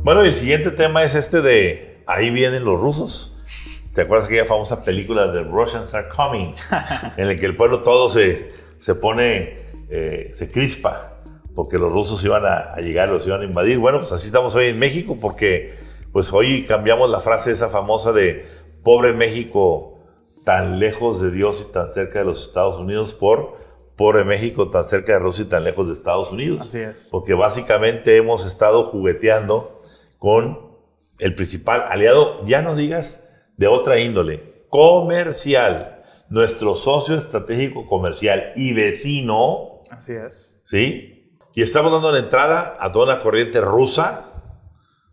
Bueno, el siguiente tema es este de ahí vienen los rusos. ¿Te acuerdas aquella famosa película de Russians Are Coming? En el que el pueblo todo se pone, se crispa, porque los rusos iban a llegar, los iban a invadir. Bueno, pues así estamos hoy en México, porque pues hoy cambiamos la frase esa famosa de pobre México, tan lejos de Dios y tan cerca de los Estados Unidos, por pobre México, tan cerca de Rusia y tan lejos de Estados Unidos. Así es. Porque básicamente hemos estado jugueteando con el principal aliado, ya no digas de otra índole, comercial, nuestro socio estratégico comercial y vecino. Así es. ¿Sí? Y estamos dando la entrada a toda una corriente rusa,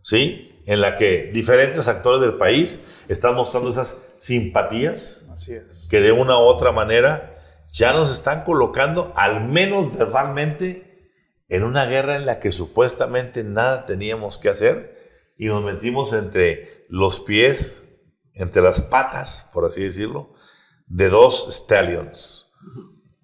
¿sí? En la que diferentes actores del país están mostrando esas simpatías. Así es. Que de una u otra manera ya nos están colocando, al menos verbalmente, en una guerra en la que supuestamente nada teníamos que hacer y nos metimos entre los pies, entre las patas, por así decirlo, de dos stallions.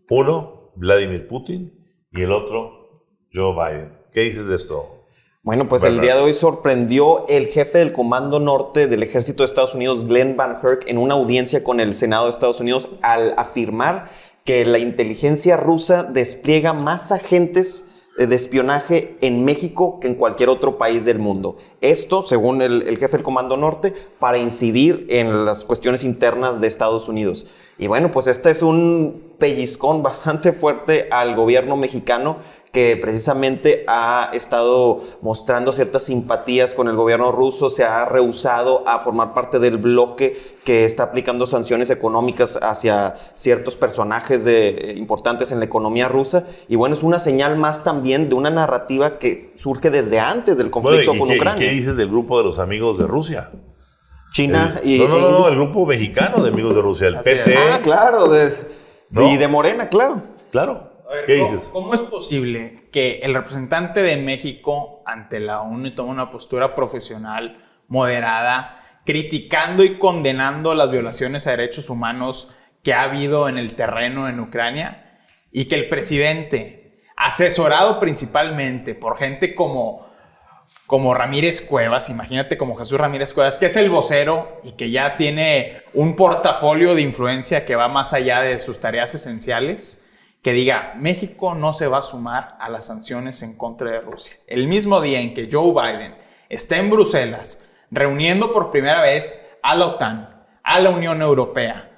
Uno, Vladimir Putin, y el otro, Joe Biden. ¿Qué dices de esto? Bueno, pues ¿Verdad? El día de hoy sorprendió el jefe del Comando Norte del Ejército de Estados Unidos, Glenn Van Herk, en una audiencia con el Senado de Estados Unidos al afirmar que la inteligencia rusa despliega más agentes de espionaje en México que en cualquier otro país del mundo. Esto, según el jefe del Comando Norte, para incidir en las cuestiones internas de Estados Unidos. Y bueno, pues este es un pellizcón bastante fuerte al gobierno mexicano, que precisamente ha estado mostrando ciertas simpatías con el gobierno ruso, se ha rehusado a formar parte del bloque que está aplicando sanciones económicas hacia ciertos personajes importantes en la economía rusa. Y bueno, es una señal más también de una narrativa que surge desde antes del conflicto con Ucrania. ¿Qué dices del grupo de los amigos de Rusia? China No, el grupo mexicano de amigos de Rusia, el PT. Ah, claro, ¿no? Y de Morena, claro. Claro. A ver, ¿Qué dices? ¿Cómo es posible que el representante de México ante la ONU tome una postura profesional, moderada, criticando y condenando las violaciones a derechos humanos que ha habido en el terreno en Ucrania, y que el presidente, asesorado principalmente por gente como Ramírez Cuevas, imagínate, como Jesús Ramírez Cuevas, que es el vocero y que ya tiene un portafolio de influencia que va más allá de sus tareas esenciales, que diga, México no se va a sumar a las sanciones en contra de Rusia? El mismo día en que Joe Biden está en Bruselas reuniendo por primera vez a la OTAN, a la Unión Europea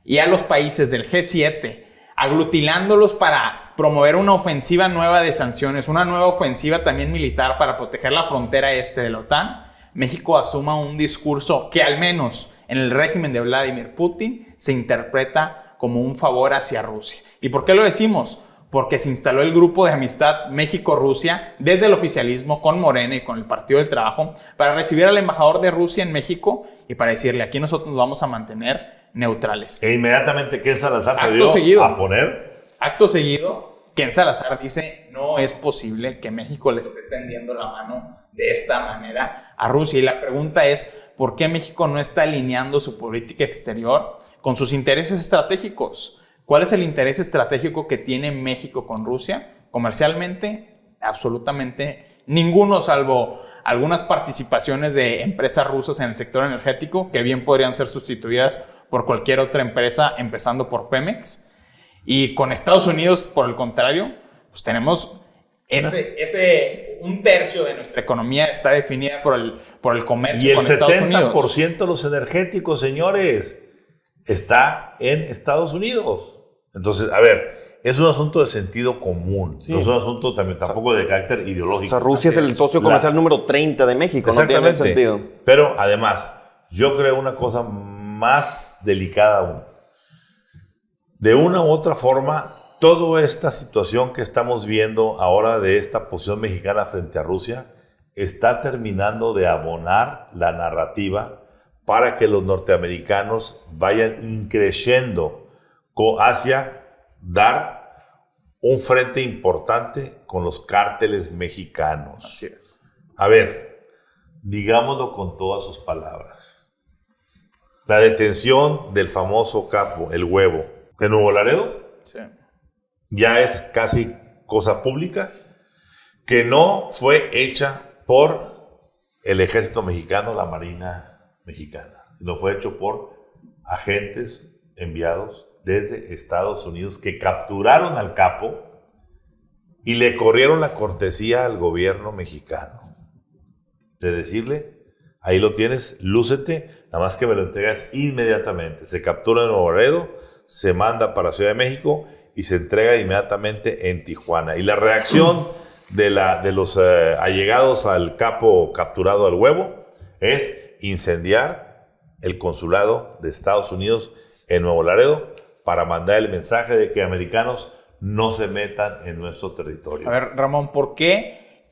y a los países del G7, aglutinándolos para promover una ofensiva nueva de sanciones, una nueva ofensiva también militar para proteger la frontera este de la OTAN, México asuma un discurso que al menos en el régimen de Vladimir Putin se interpreta como un favor hacia Rusia. ¿Y por qué lo decimos? Porque se instaló el grupo de amistad México-Rusia desde el oficialismo con Morena y con el Partido del Trabajo para recibir al embajador de Rusia en México y para decirle, aquí nosotros nos vamos a mantener neutrales. E inmediatamente Ken Salazar se dio a poner. Acto seguido, Ken Salazar dice, no es posible que México le esté tendiendo la mano de esta manera a Rusia. Y la pregunta es, ¿por qué México no está alineando su política exterior con sus intereses estratégicos? ¿Cuál es el interés estratégico que tiene México con Rusia? Comercialmente, absolutamente ninguno, salvo algunas participaciones de empresas rusas en el sector energético que bien podrían ser sustituidas por cualquier otra empresa, empezando por Pemex. Y con Estados Unidos, por el contrario, pues tenemos un tercio de nuestra economía está definida por el comercio con Estados Unidos. Y el 70% de los energéticos, señores, está en Estados Unidos. Entonces, a ver, es un asunto de sentido común. Sí. No es un asunto tampoco de carácter ideológico. O sea, Rusia es el socio comercial número 30 de México. Exactamente. No tiene sentido. Pero además, yo creo una cosa más delicada aún. De una u otra forma, toda esta situación que estamos viendo ahora de esta posición mexicana frente a Rusia está terminando de abonar la narrativa para que los norteamericanos vayan increciendo hacia dar un frente importante con los cárteles mexicanos. Así es. A ver, digámoslo con todas sus palabras. La detención del famoso capo, el Huevo, de Nuevo Laredo, sí, ya es casi cosa pública, que no fue hecha por el ejército mexicano, la Marina mexicana, sino fue hecho por agentes enviados desde Estados Unidos que capturaron al capo y le corrieron la cortesía al gobierno mexicano de decirle, ahí lo tienes, lúcete, nada más que me lo entregas inmediatamente. Se captura en Nuevo Laredo, se manda para Ciudad de México y se entrega inmediatamente en Tijuana. Y la reacción de los allegados al capo capturado al huevo es incendiar el consulado de Estados Unidos en Nuevo Laredo para mandar el mensaje de que americanos no se metan en nuestro territorio. A ver, Ramón, ¿por qué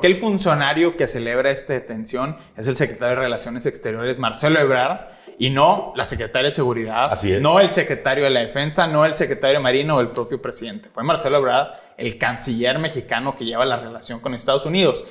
el funcionario que celebra esta detención es el secretario de Relaciones Exteriores, Marcelo Ebrard, y no la secretaria de Seguridad, Así es. no el secretario de la Defensa, no el secretario de Marina o el propio presidente? Fue Marcelo Ebrard, el canciller mexicano que lleva la relación con Estados Unidos.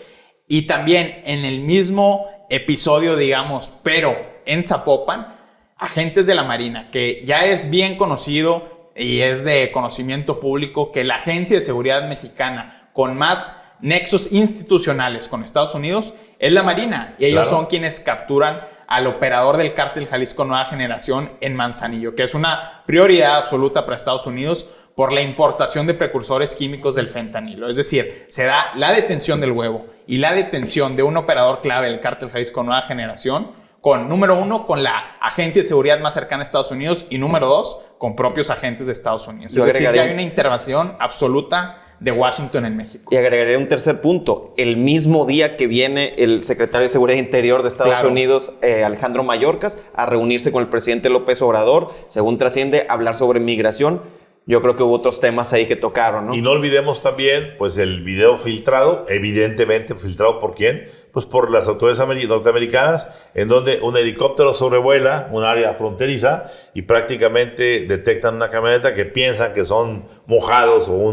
Y también en el mismo episodio, digamos, pero en Zapopan, agentes de la Marina, que ya es bien conocido y es de conocimiento público que la Agencia de Seguridad Mexicana con más nexos institucionales con Estados Unidos es la Marina, y ellos son quienes capturan al operador del cártel Jalisco Nueva Generación en Manzanillo, que es una prioridad absoluta para Estados Unidos por la importación de precursores químicos del fentanilo. Es decir, se da la detención del huevo y la detención de un operador clave del cártel Jalisco Nueva Generación con, número 1, con la agencia de seguridad más cercana a Estados Unidos, y número 2, con propios agentes de Estados Unidos. Es decir, que hay una intervención absoluta de Washington en México. Y agregaré un tercer punto. El mismo día que viene el secretario de Seguridad Interior de Estados Unidos, Alejandro Mayorkas, a reunirse con el presidente López Obrador, según trasciende, a hablar sobre migración. Yo creo que hubo otros temas ahí que tocaron, ¿no? Y no olvidemos también, pues, el video filtrado, evidentemente filtrado ¿por quién? Pues por las autoridades norteamericanas, en donde un helicóptero sobrevuela un área fronteriza y prácticamente detectan una camioneta que piensan que son mojados o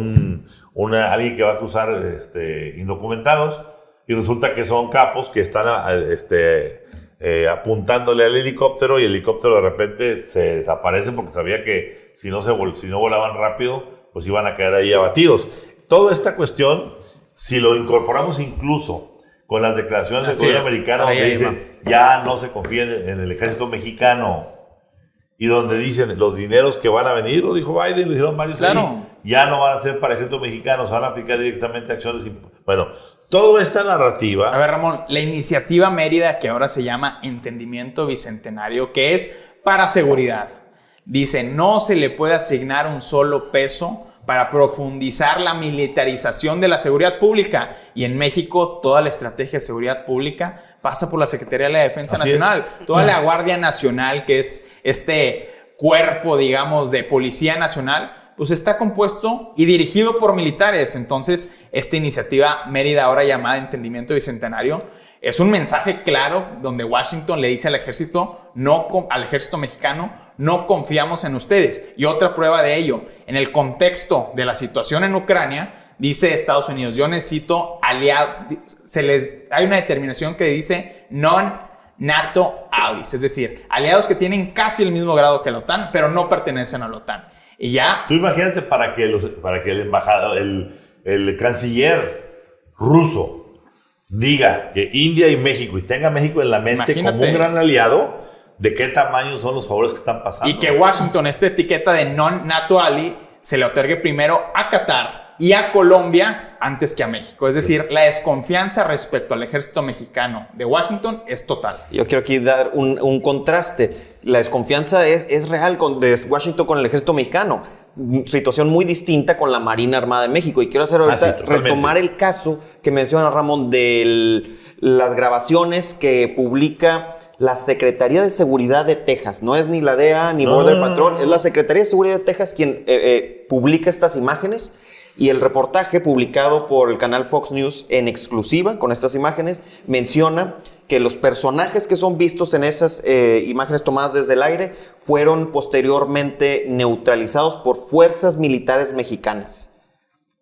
alguien que va a cruzar indocumentados, y resulta que son capos que están apuntándole al helicóptero, y el helicóptero de repente se desaparece porque sabía que si no volaban rápido, pues iban a quedar ahí abatidos. Toda esta cuestión, si lo incorporamos incluso con las declaraciones del gobierno americano, donde dicen ya no se confía en el ejército mexicano, y donde dicen los dineros que van a venir, lo dijo Biden, lo dijeron varios ahí, ya no van a ser para el ejército mexicano, se van a aplicar directamente acciones. Bueno, toda esta narrativa... A ver, Ramón, la iniciativa Mérida, que ahora se llama Entendimiento Bicentenario, que es para seguridad, dice, no se le puede asignar un solo peso para profundizar la militarización de la seguridad pública. Y en México, toda la estrategia de seguridad pública pasa por la Secretaría de la Defensa Nacional. Toda la Guardia Nacional, que es este cuerpo, digamos, de Policía Nacional, pues está compuesto y dirigido por militares. Entonces, esta iniciativa Mérida, ahora llamada Entendimiento Bicentenario, es un mensaje claro donde Washington le dice al ejército mexicano, no confiamos en ustedes. Y otra prueba de ello, en el contexto de la situación en Ucrania, dice Estados Unidos, yo necesito aliados. Hay una determinación que dice non-NATO allies, es decir, aliados que tienen casi el mismo grado que la OTAN, pero no pertenecen a la OTAN. Y ya... Tú imagínate para que el embajador, el canciller ruso diga que India y México, y tenga a México en la mente como un gran aliado, ¿de qué tamaño son los favores que están pasando? Y que Washington, esta etiqueta de non-NATO ally, se le otorgue primero a Qatar y a Colombia antes que a México. Es decir, la desconfianza respecto al ejército mexicano de Washington es total. Yo quiero aquí dar un contraste. La desconfianza es real de Washington con el ejército mexicano. Situación muy distinta con la Marina Armada de México. Y quiero hacer ahorita retomar el caso que menciona Ramón de las grabaciones que publica la Secretaría de Seguridad de Texas. No es ni la DEA ni Border Patrol, es la Secretaría de Seguridad de Texas quien publica estas imágenes. Y el reportaje publicado por el canal Fox News en exclusiva con estas imágenes menciona que los personajes que son vistos en esas imágenes tomadas desde el aire fueron posteriormente neutralizados por fuerzas militares mexicanas.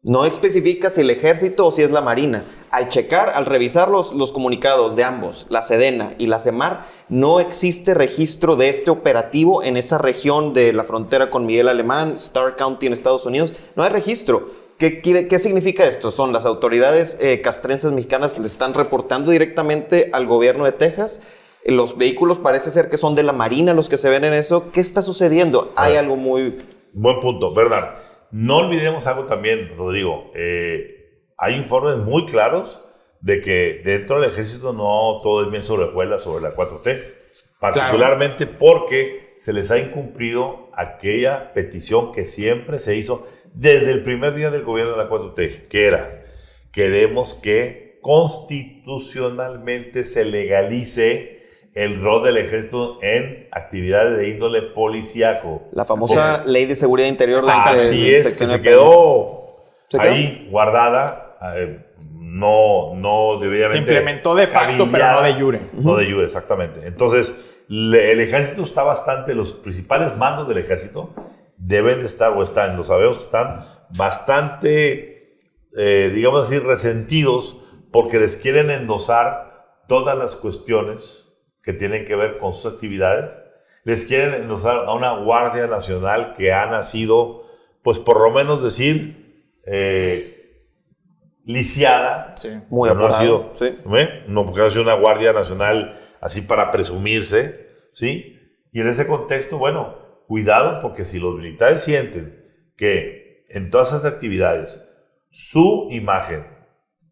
No especifica si el ejército o si es la Marina. Al revisar los comunicados de ambos, la Sedena y la CEMAR, no existe registro de este operativo en esa región de la frontera con Miguel Alemán, Starr County en Estados Unidos. No hay registro. ¿Qué significa esto? ¿Son las autoridades castrenses mexicanas le están reportando directamente al gobierno de Texas? Los vehículos parece ser que son de la Marina los que se ven en eso. ¿Qué está sucediendo? Hay algo muy... Buen punto, Bernard. No olvidemos algo también, Rodrigo. Hay informes muy claros de que dentro del ejército no todo es bien sobre hojuelas sobre la 4T. Particularmente porque se les ha incumplido aquella petición que siempre se hizo desde el primer día del gobierno de la 4T, que era, queremos que constitucionalmente se legalice el rol del ejército en actividades de índole policíaco. La famosa Ley de Seguridad Interior. Así es, que se quedó ahí guardada, no debidamente... Se implementó de facto, pero no de jure. No de jure, exactamente. Entonces, el ejército está bastante, los principales mandos del ejército deben de estar, o están, lo sabemos que están bastante, digamos así, resentidos porque les quieren endosar todas las cuestiones que tienen que ver con sus actividades. Les quieren endosar a una Guardia Nacional que ha nacido, pues por lo menos decir, lisiada. Sí, muy no ha sido, sí. No, porque ha sido una Guardia Nacional así para presumirse, ¿sí? Y en ese contexto, bueno, cuidado, porque si los militares sienten que en todas esas actividades su imagen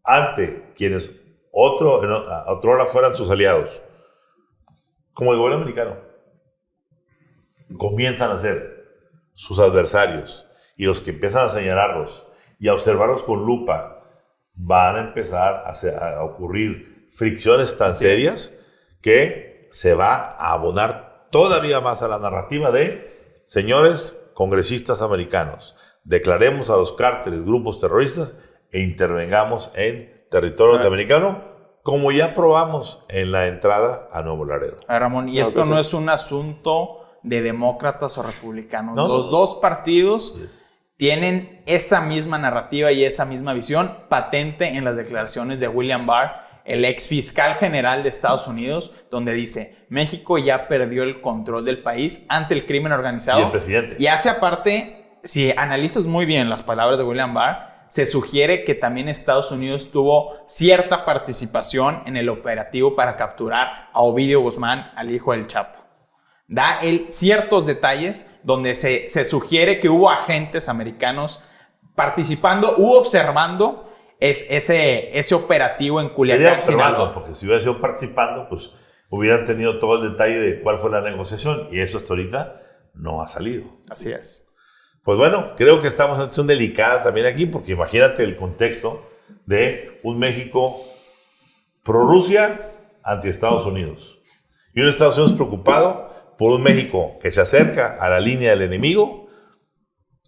ante quienes otrora fueran sus aliados, como el gobierno americano, comienzan a ser sus adversarios y los que empiezan a señalarlos y a observarlos con lupa, van a empezar a ocurrir fricciones tan serias que se va a abonar todavía más a la narrativa de, señores congresistas americanos, declaremos a los cárteles grupos terroristas e intervengamos en territorio norteamericano, como ya probamos en la entrada a Nuevo Laredo. Ramón, y esto no es un asunto de demócratas o republicanos. Los dos partidos tienen esa misma narrativa y esa misma visión patente en las declaraciones de William Barr, el ex fiscal general de Estados Unidos, donde dice, México ya perdió el control del país ante el crimen organizado. Y el presidente. Y hace aparte, si analizas muy bien las palabras de William Barr, se sugiere que también Estados Unidos tuvo cierta participación en el operativo para capturar a Ovidio Guzmán, al hijo del Chapo. Da él ciertos detalles donde se sugiere que hubo agentes americanos participando u observando ese operativo en Culiacán, Sinaloa. Porque si hubiera sido participando, pues hubieran tenido todo el detalle de cuál fue la negociación, y eso hasta ahorita no ha salido. Así es. Pues bueno, creo que estamos en una situación delicada también aquí, porque imagínate el contexto de un México pro-Rusia anti Estados Unidos. Y un Estados Unidos preocupado por un México que se acerca a la línea del enemigo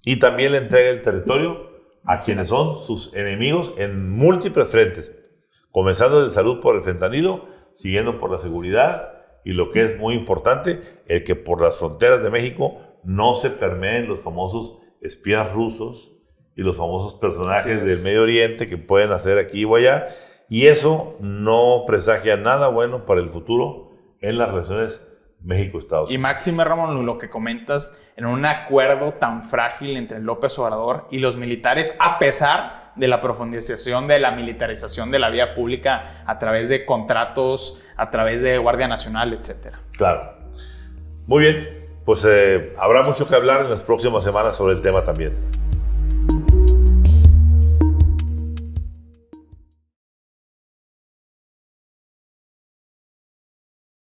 y también le entrega el territorio a quienes son sus enemigos en múltiples frentes, comenzando de salud por el fentanilo, siguiendo por la seguridad y lo que es muy importante, el que por las fronteras de México no se permeen los famosos espías rusos y los famosos personajes del Medio Oriente que pueden hacer aquí o allá, y eso no presagia nada bueno para el futuro en las relaciones México-Estados Unidos. Y máxime, Ramón, lo que comentas, en un acuerdo tan frágil entre López Obrador y los militares, a pesar de la profundización de la militarización de la vía pública a través de contratos, a través de Guardia Nacional, etc. Claro. Muy bien, pues habrá mucho que hablar en las próximas semanas sobre el tema también.